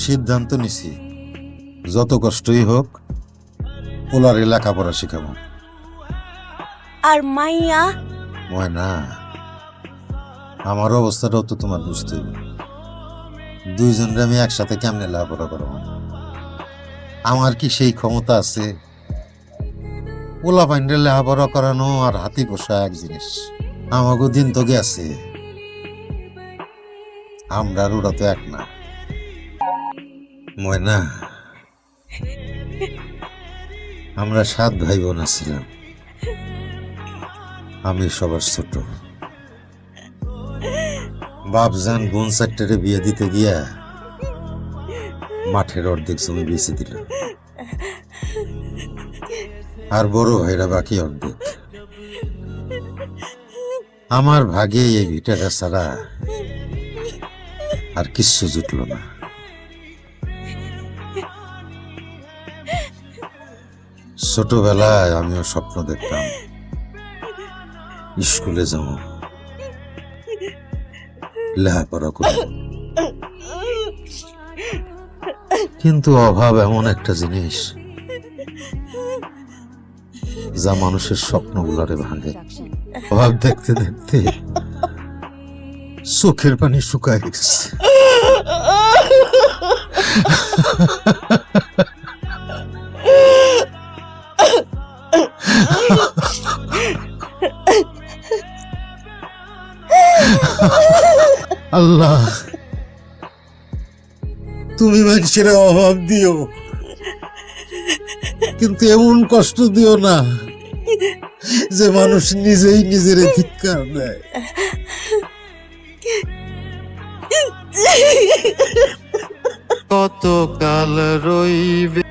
সিদ্ধান্ত নিছি যত কষ্টই হোক পোলারে লেখাপড়া শিখাবো। আর মাইয়া? ময়না, আমার অবস্থাটাও তো তোমার বুঝতে হবে। দুইজনরে আমি একসাথে কেমনে লেখাপড়া করবো? আমার কি সেই ক্ষমতা আছে? পোলা পাইন্ডে লেখাপড়া করানো আর হাতি পোষা এক জিনিস। আমাকে দিন তো গেছে, আমরা আর ওরা তো এক না। ময়না, আমরা 7 ভাই বোন ছিলাম, আমি সবার ছোট। বাপজান বোন 4টারে বিয়ে দিতে গিয়া মাঠের অর্ধেক জমি বেঁচে দিল, আর বড় ভাইরা বাকি অর্ধেক। আমার ভাগে এই ভিটাটা ছাড়া আর কিচ্ছু জুটল না। ছোটবেলায় আমিও স্বপ্ন দেখতাম স্কুলে যাব, লেখাপড়া করব, কিন্তু অভাব এমন একটা জিনিস যা মানুষের স্বপ্নগুলারে ভাঙে। অভাব দেখতে দেখতে চোখের পানি শুকায় গেছে। আল্লাহ, তুমি মানুষের অভাব দিও, কিন্তু এমন কষ্ট দিও না যে মানুষ নিজেই নিজের ধিক্কার দেয়। কত কাল রইবে